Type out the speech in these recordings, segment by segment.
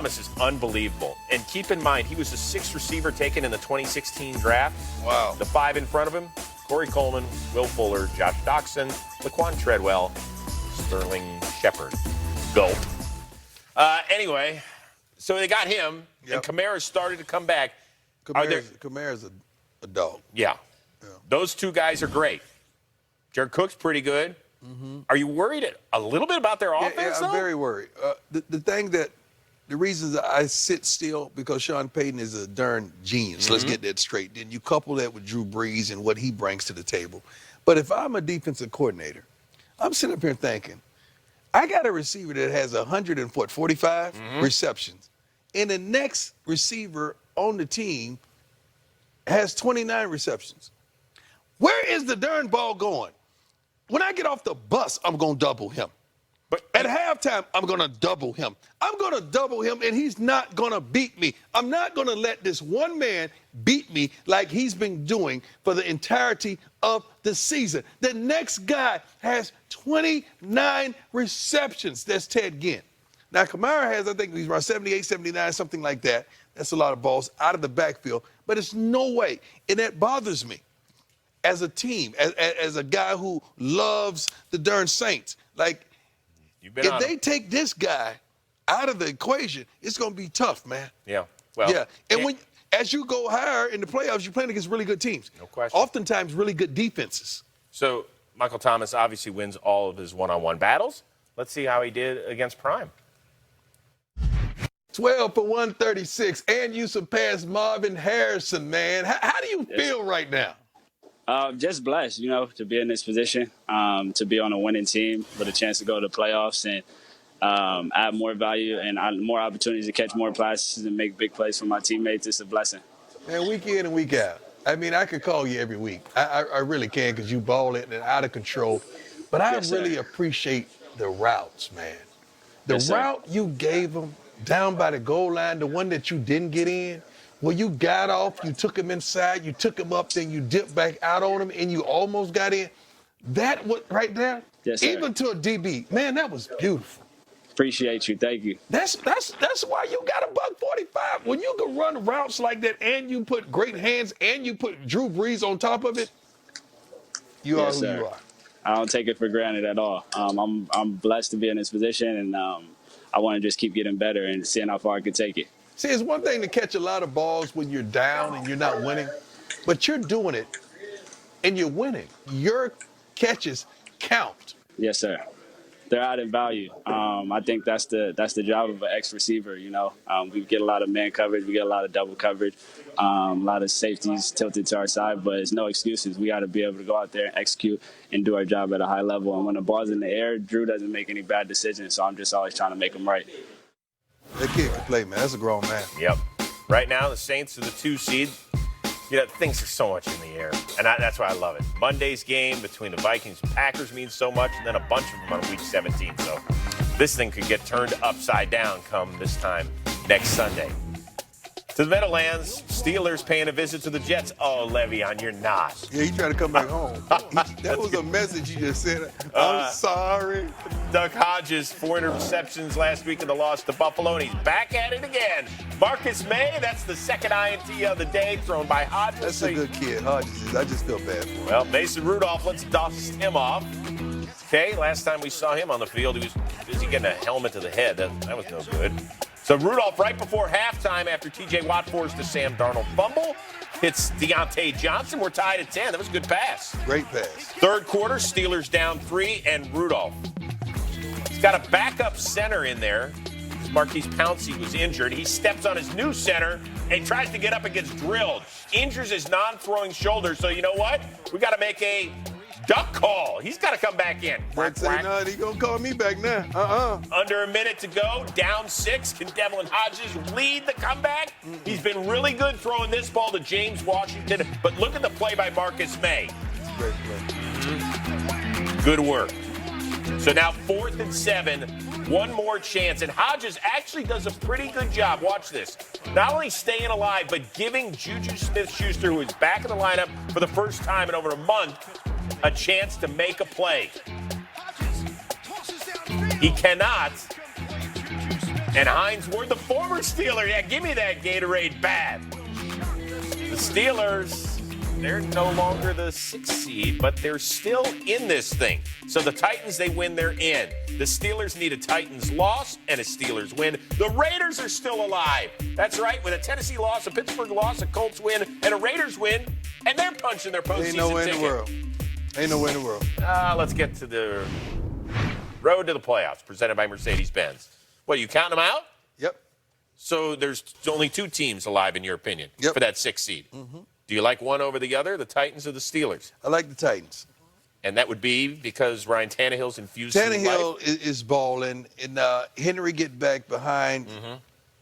Thomas is unbelievable. And keep in mind, he was the 6th receiver taken in the 2016 draft. Wow. The 5 in front of him, Corey Coleman, Will Fuller, Josh Doxson, Laquan Treadwell, Sterling Shepard. Gulp. Anyway, so they got him, and Kamara started to come back. Kamara's a dog. Yeah. Those two guys are great. Jared Cook's pretty good. Mm-hmm. Are you worried a little bit about their offense, I'm very worried. The reasons I sit still, because Sean Payton is a darn genius. Mm-hmm. Let's get that straight. Then you couple that with Drew Brees and what he brings to the table. But if I'm a defensive coordinator, I'm sitting up here thinking, I got a receiver that has 45 receptions, and the next receiver on the team has 29 receptions. Where is the darn ball going? When I get off the bus, I'm going to double him. But at halftime, I'm going to double him. I'm going to double him, and he's not going to beat me. I'm not going to let this one man beat me like he's been doing for the entirety of the season. The next guy has 29 receptions. That's Ted Ginn. Now, Kamara has, I think he's around 78, 79, something like that. That's a lot of balls out of the backfield. But it's no way, and that bothers me. As a team, as a guy who loves the darn Saints, like, if they take this guy out of the equation, it's going to be tough, man. Yeah. Well. Yeah. And as you go higher in the playoffs, you're playing against really good teams. No question. Oftentimes, really good defenses. So Michael Thomas obviously wins all of his one-on-one battles. Let's see how he did against Prime. 12 for 136, and you surpassed Marvin Harrison, man. How do you feel right now? Just blessed, to be in this position, to be on a winning team with a chance to go to the playoffs and add more value and more opportunities to catch more passes and make big plays for my teammates. It's a blessing. Man, week in and week out. I mean, I could call you every week. I really can, because you ball it and out of control. But I really appreciate the routes, man. The route you gave them down by the goal line, the one that you didn't get in, where you got off, you took him inside, you took him up, then you dipped back out on him, and you almost got in. That was right there, even to a DB, man, that was beautiful. Appreciate you. Thank you. That's why you got a $145. When you can run routes like that, and you put great hands, and you put Drew Brees on top of it, you are who you are. I don't take it for granted at all. I'm blessed to be in this position, and I want to just keep getting better and seeing how far I can take it. See, it's one thing to catch a lot of balls when you're down and you're not winning, but you're doing it and you're winning. Your catches count. Yes, sir. They're adding value. I think that's the job of an ex-receiver, We get a lot of man coverage. We get a lot of double coverage, a lot of safeties tilted to our side, but it's no excuses. We got to be able to go out there and execute and do our job at a high level. And when the ball's in the air, Drew doesn't make any bad decisions, so I'm just always trying to make them right. That kid can play, man. That's a grown man. Yep. Right now, the Saints are the 2 seed. Things are so much in the air, and that's why I love it. Monday's game between the Vikings and Packers means so much, and then a bunch of them on Week 17. So this thing could get turned upside down come this time next Sunday. To the Meadowlands, Steelers paying a visit to the Jets. Oh, Le'Veon, you're not. Yeah, he tried to come back home. That was a message you just sent. I'm sorry. Doug Hodges, 4 interceptions last week in the loss to Buffalo, and he's back at it again. Marcus May, that's the second INT of the day thrown by Hodges. That's a good kid, Hodges. I just feel bad for him. Well, Mason Rudolph, let's dust him off. Okay, last time we saw him on the field, he was busy getting a helmet to the head. That was no good. So Rudolph, right before halftime, after T.J. Watt forced a Sam Darnold fumble, hits Deontay Johnson. We're tied at 10. That was a good pass. Great pass. Third quarter, Steelers down 3, and Rudolph. He's got a backup center in there. Marquise Pouncey was injured. He steps on his new center and tries to get up and gets drilled. Injures his non-throwing shoulder. So you know what? We got to make a duck call. He's got to come back in. No, he gonna call me back now. Under a minute to go, down 6. Can Devlin Hodges lead the comeback? He's been really good throwing this ball to James Washington. But look at the play by Marcus May. It's a great play. Good work. So now 4th and 7. One more chance. And Hodges actually does a pretty good job. Watch this. Not only staying alive, but giving Juju Smith-Schuster, who is back in the lineup for the first time in over a month, a chance to make a play. He cannot And Hines Ward, the former Steeler. Yeah, give me that Gatorade bath. The Steelers, they're no longer the 6th seed, but they're still in this thing. So the Titans, they win, they're in. The Steelers need a Titans loss and a Steelers win. The Raiders are still alive. That's right, with a Tennessee loss, a Pittsburgh loss, a Colts win, and a Raiders win, and they're punching their postseason Ain't no way ticket. in the world. Ain't no way in the world. Let's get to the road to the playoffs, presented by Mercedes-Benz. What, you counting them out? Yep. So there's only 2 teams alive, in your opinion, Yep. for that 6th seed. Mm-hmm. Do you like one over the other, the Titans or the Steelers? I like the Titans. And that would be because Ryan Tannehill's infused some Tannehill life? is balling, and Henry get back behind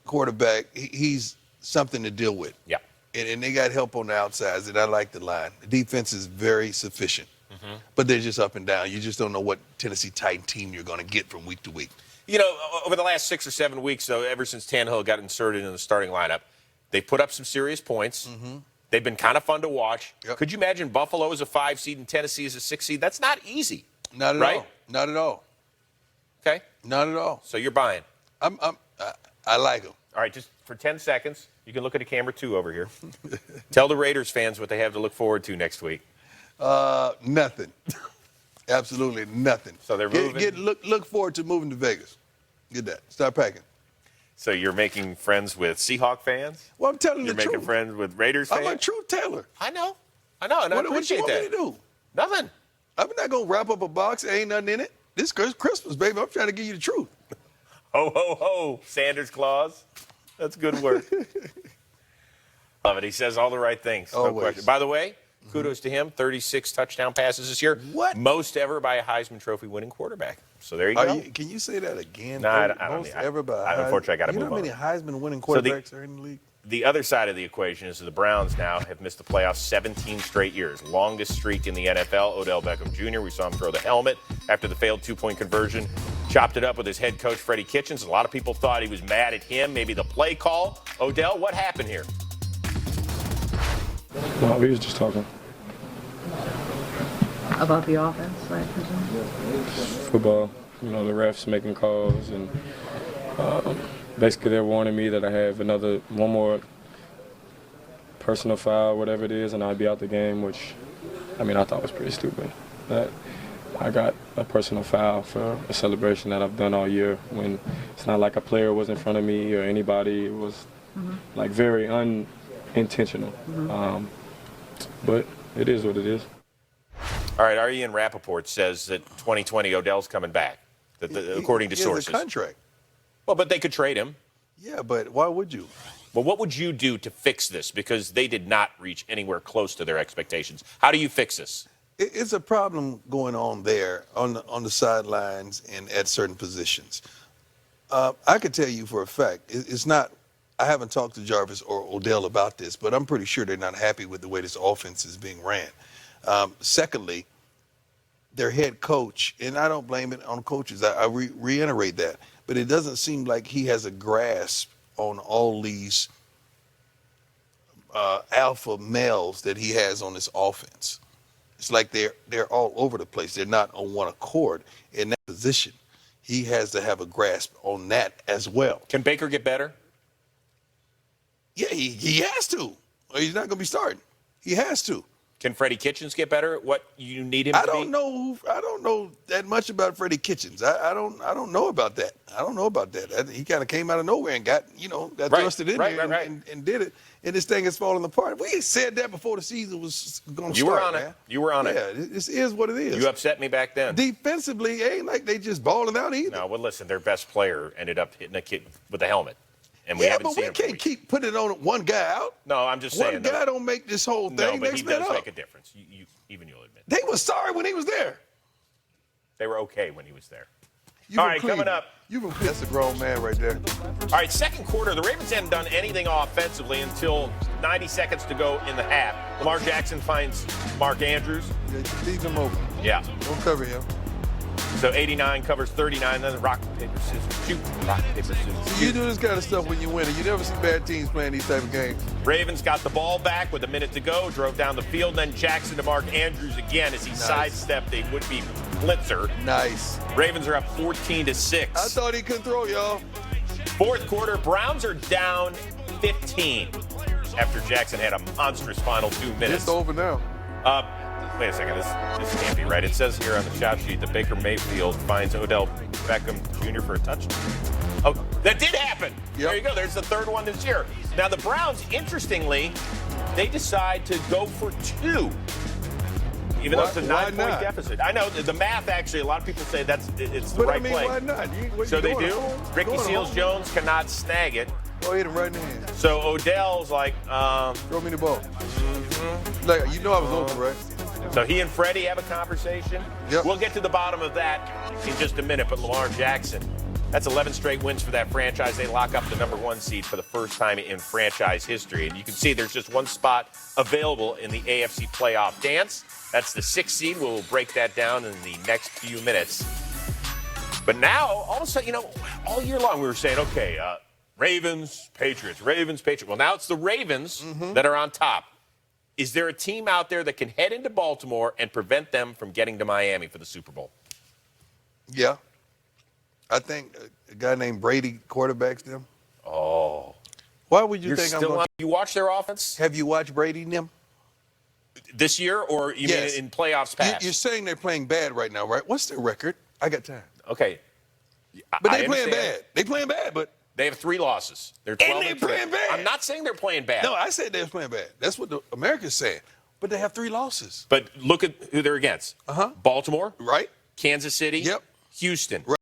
quarterback. He's something to deal with. Yeah. And they got help on the outsides, and I like the line. The defense is very sufficient, but they're just up and down. You just don't know what Tennessee Titan team you're going to get from week to week. You know, over the last 6 or 7 weeks, though, ever since Tannehill got inserted in the starting lineup, they put up some serious points. They've been kind of fun to watch. Yep. Could you imagine Buffalo as a 5 seed and Tennessee as a 6 seed? That's not easy. Not at right? all. Not at all. Okay. Not at all. So you're buying. I like them. All right, just for 10 seconds, you can look at a camera 2 over here. Tell the Raiders fans what they have to look forward to next week. Nothing. Absolutely nothing. So they're moving? Look forward to moving to Vegas. Get that. Start packing. So you're making friends with Seahawk fans? Well, I'm telling You're the truth. making friends with Raiders fans? I'm a truth teller. I know, and I What appreciate you want that. me to do? Nothing. I'm not going to wrap up a box. There ain't nothing in it. This Christmas, baby. I'm trying to give you the truth. Ho, ho, ho, Sanders Claus. That's good work. Love it. He says all the right things. No Always. question. By the way, kudos to him. 36 touchdown passes this year. What? Most ever by a Heisman Trophy winning quarterback. So there you go. Can you say that again? No, I don't Most need- ever by unfortunately, I gotta You know move how many on. Heisman winning So the- quarterbacks are in the league? The other side of the equation is the Browns now have missed the playoffs 17 straight years. Longest streak in the NFL. Odell Beckham Jr., we saw him throw the helmet after the failed 2-point conversion. Chopped it up with his head coach, Freddie Kitchens. A lot of people thought he was mad at him, maybe the play call. Odell, what happened here? No, we was just talking About the offense, I presume? football. You know, the refs making calls, and basically they're warning me that I have one more personal foul, whatever it is, and I'd be out the game, which, I mean, I thought was pretty stupid. That I got a personal foul for a celebration that I've done all year when it's not like a player was in front of me or anybody. It was like very unintentional. But it is what it is. All right, Ian Rappaport says that 2020 Odell's coming back, according to He has sources. a contract. Well, but they could trade him. Yeah, but why would you? Well, what would you do to fix this? Because they did not reach anywhere close to their expectations. How do you fix this? It's a problem going on there on the sidelines and at certain positions. I could tell you for a fact, it's not. I haven't talked to Jarvis or Odell about this, but I'm pretty sure they're not happy with the way this offense is being ran. Secondly, their head coach, and I don't blame it on coaches. I reiterate that, but it doesn't seem like he has a grasp on all these alpha males that he has on this offense. It's like they're all over the place. They're not on one accord in that position. He has to have a grasp on that as well. Can Baker get better? Yeah, he has to. Or he's not going to be starting. He has to. Can Freddie Kitchens get better at what you need him I to be? don't know that much about Freddie Kitchens. I don't know about that. I don't know about that. He kind of came out of nowhere and got Right, thrusted in right, there right. and did it. And this thing is falling apart. We said that before the season was going to You start. were on man. it. You were on it. Yeah, this is what it is. You upset me back then. Defensively, ain't like they just balling out either. No, well, listen, their best player ended up hitting a kid with a helmet. And we Yeah, haven't but seen we him for can't weeks. keep putting it on one guy out. No, I'm just saying. One guy don't make this whole no, thing but next he man does up. make a difference. Even you'll admit. They were sorry when he was there. They were okay when he was there. You All from right, coming Cleveland. up. That's a grown man right there. All right, second quarter. The Ravens hadn't done anything offensively until 90 seconds to go in the half. Lamar Jackson finds Mark Andrews. Yeah, leave him open. Yeah. Don't cover him. So 89 covers 39. Then rock, paper, scissors, shoot. Rock, paper, scissors, shoot. You do this kind of stuff when you're winning. You never see bad teams playing these type of games. Ravens got the ball back with a minute to go, drove down the field, then Jackson to Mark Andrews again as he sidestepped a would-be blitzer. Nice. Ravens are up 14-6. I thought he couldn't throw, y'all. Fourth quarter, Browns are down 15 after Jackson had a monstrous final 2 minutes. It's over now. Wait a second. This can't be right. It says here on the shot sheet that Baker Mayfield finds Odell Beckham Jr. for a touchdown. Oh, that did happen. Yep. There you go. There's the third one this year. Now, the Browns, interestingly, they decide to go for 2. Even though it's a 9-point deficit. I know the math, actually, a lot of people say it's the right play. Why not? So they do. Ricky Seals-Jones cannot snag it. Go hit him right in the hand. So Odell's like, throw me the ball. Like, I was open, right? So he and Freddie have a conversation. Yep. We'll get to the bottom of that in just a minute. But Lamar Jackson, that's 11 straight wins for that franchise. They lock up the number 1 seed for the first time in franchise history. And you can see there's just one spot available in the AFC playoff dance. That's the 6th seed. We'll break that down in the next few minutes. But now, all of a sudden, all year long we were saying, okay, Ravens, Patriots, Ravens, Patriots. Well, now it's the Ravens that are on top. Is there a team out there that can head into Baltimore and prevent them from getting to Miami for the Super Bowl? Yeah. I think a guy named Brady quarterbacks them. Oh. Why would you You're think still on? You watch their offense? Have you watched Brady and them? This year, or you mean in playoffs past? You're saying they're playing bad right now, right? What's their record? I got time. Okay. But they're playing bad. They playing bad, but they have 3 losses. They're 12 and they're playing bad. I'm not saying they're playing bad. No, I said they're playing bad. That's what the Americans saying. But they have 3 losses. But look at who they're against. Baltimore. Right. Kansas City. Yep. Houston. Right.